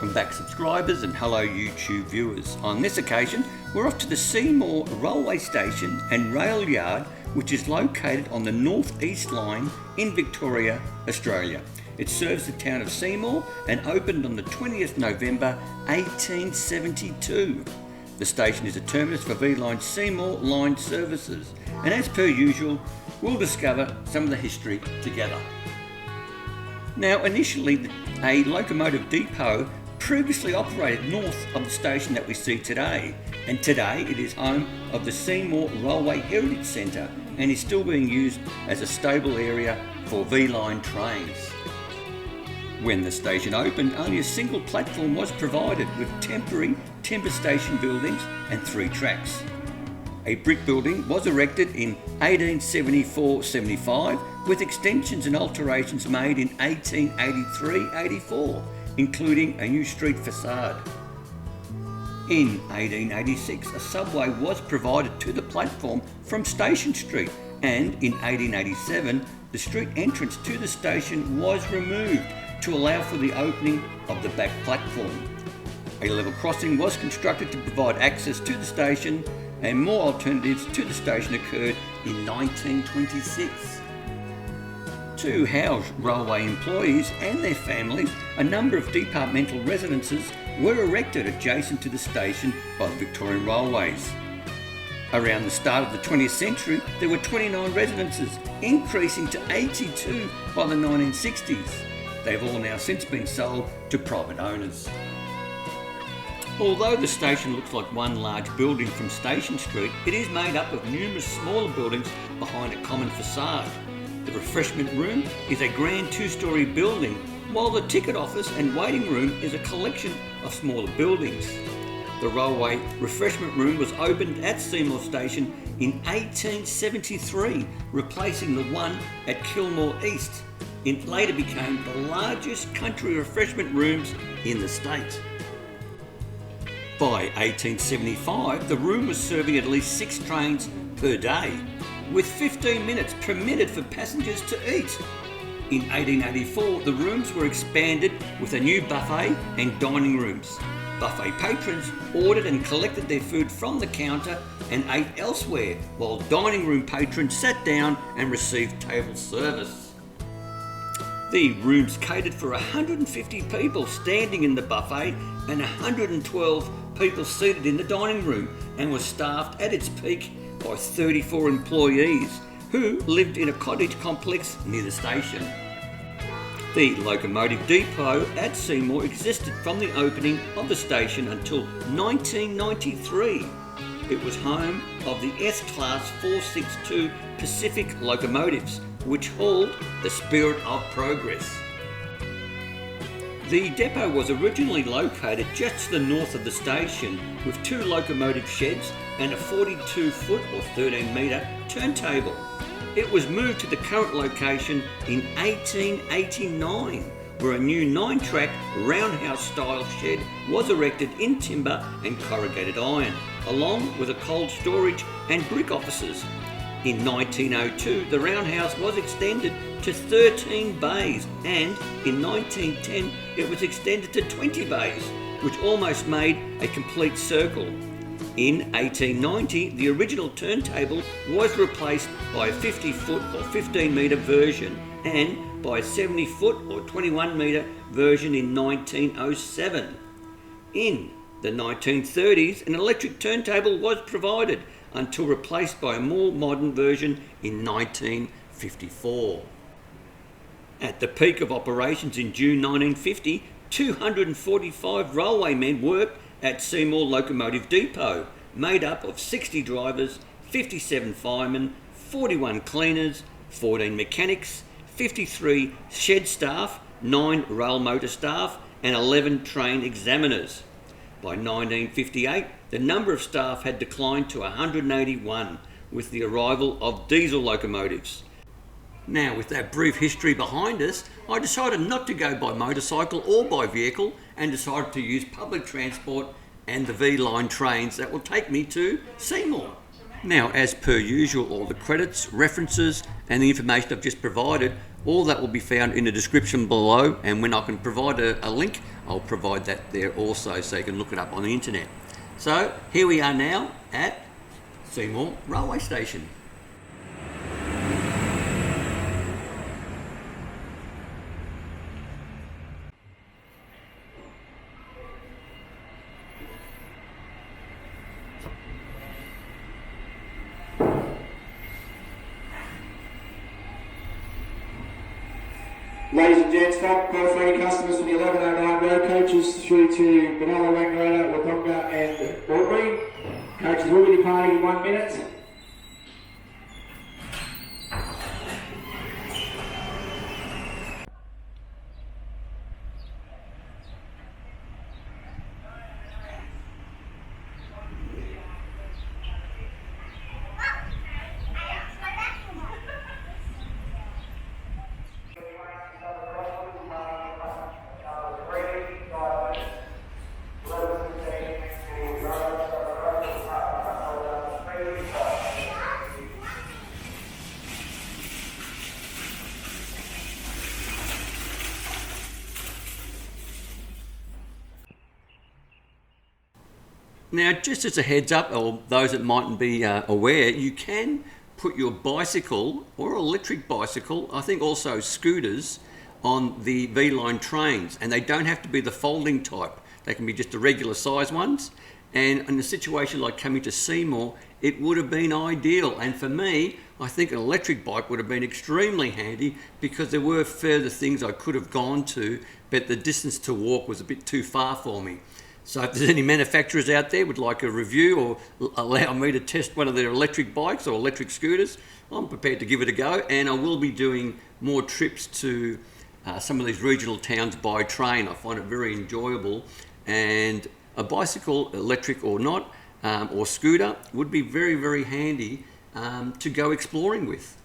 Welcome back subscribers and hello YouTube viewers. On this occasion we're off to the Seymour Railway Station and Rail Yard, which is located on the North East Line in Victoria, Australia. It serves the town of Seymour and opened on the 20th November 1872. The station is a terminus for V-Line Seymour line services, and as per usual we'll discover some of the history together. Now, initially a locomotive depot previously operated north of the station that we see today, and today it is home of the Seymour Railway Heritage Centre and is still being used as a stable area for V-Line trains. When the station opened, only a single platform was provided with temporary timber station buildings and 3 tracks. A brick building was erected in 1874-75 with extensions and alterations made in 1883-84, including a new street facade. In 1886, a subway was provided to the platform from Station Street, and in 1887, the street entrance to the station was removed to allow for the opening of the back platform. A level crossing was constructed to provide access to the station, and more alternatives to the station occurred in 1926. To house railway employees and their families, a number of departmental residences were erected adjacent to the station by the Victorian Railways. Around the start of the 20th century, there were 29 residences, increasing to 82 by the 1960s. They've all now since been sold to private owners. Although the station looks like one large building from Station Street, it is made up of numerous smaller buildings behind a common facade. The refreshment room is a grand 2-storey building, while the ticket office and waiting room is a collection of smaller buildings. The railway refreshment room was opened at Seymour Station in 1873, replacing the one at Kilmore East. It later became the largest country refreshment rooms in the state. By 1875, the room was serving at least 6 trains per day, with 15 minutes permitted for passengers to eat. In 1884, the rooms were expanded with a new buffet and dining rooms. Buffet patrons ordered and collected their food from the counter and ate elsewhere, while dining room patrons sat down and received table service. The rooms catered for 150 people standing in the buffet and 112 people seated in the dining room, and was staffed at its peak by 34 employees who lived in a cottage complex near the station. The locomotive depot at Seymour existed from the opening of the station until 1993. It was home of the S-Class 462 Pacific locomotives, which hauled the Spirit of Progress. The depot was originally located just to the north of the station, with 2 locomotive sheds and a 42-foot or 13-metre turntable. It was moved to the current location in 1889, where a new 9-track roundhouse-style shed was erected in timber and corrugated iron, along with a cold storage and brick offices. In 1902, the roundhouse was extended to 13 bays, and in 1910 it was extended to 20 bays, which almost made a complete circle. In 1890, the original turntable was replaced by a 50-foot or 15-metre version, and by a 70-foot or 21-metre version in 1907. In the 1930s, an electric turntable was provided, until replaced by a more modern version in 1954. At the peak of operations in June 1950, 245 railwaymen worked at Seymour Locomotive Depot, made up of 60 drivers, 57 firemen, 41 cleaners, 14 mechanics, 53 shed staff, 9 rail motor staff, and 11 train examiners. By 1958, the number of staff had declined to 181, with the arrival of diesel locomotives. Now, with that brief history behind us, I decided not to go by motorcycle or by vehicle, and decided to use public transport and the V-Line trains that will take me to Seymour. Now, as per usual, all the credits, references and the information I've just provided All that will be found in the description below, and when I can provide a link, I'll provide that there also so you can look it up on the internet. So here we are now at Seymour Railway Station. Ladies and gents, stop qualifying customers for the 1109 road coaches through to Benalla, Wangaratta, Wakonga and Albury. Coaches will be departing in 1 minute. Now, just as a heads up, or those that mightn't be aware, you can put your bicycle or electric bicycle, I think also scooters, on the V-line trains, and they don't have to be the folding type. They can be just the regular size ones. And in a situation like coming to Seymour, it would have been ideal. And for me, I think an electric bike would have been extremely handy because there were further things I could have gone to, but the distance to walk was a bit too far for me. So if there's any manufacturers out there would like a review or allow me to test one of their electric bikes or electric scooters, I'm prepared to give it a go. And I will be doing more trips to some of these regional towns by train. I find it very enjoyable, and a bicycle, electric or not, or scooter, would be very, very handy to go exploring with.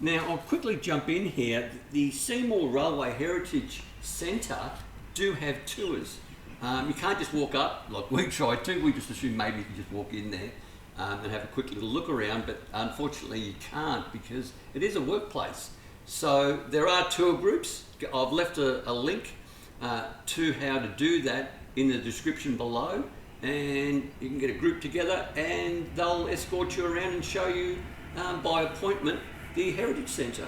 Now, I'll quickly jump in here. The Seymour Railway Heritage Centre do have tours. You can't just walk up like we tried to. We just assumed maybe you could just walk in there and have a quick little look around, but unfortunately you can't because it is a workplace. So there are tour groups. I've left a link to how to do that in the description below, and you can get a group together and they'll escort you around and show you by appointment the Heritage Centre.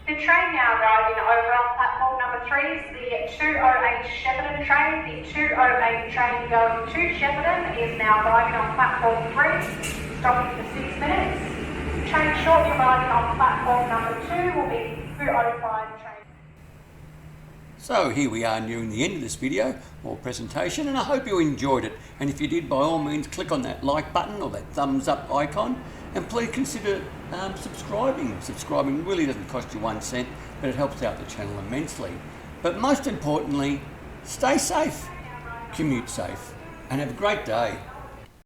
The train now arriving over on platform number 3 is the 208 Shepparton train. The 208 train going to Shepparton is now arriving on platform 3, stopping for 6 minutes. Train shortly arriving on platform number 2 will be 205 train. So here we are nearing the end of this video or presentation, and I hope you enjoyed it. And if you did, by all means click on that like button or that thumbs up icon, and please consider subscribing. Subscribing really doesn't cost you 1 cent, but it helps out the channel immensely. But most importantly, stay safe, commute safe, and have a great day.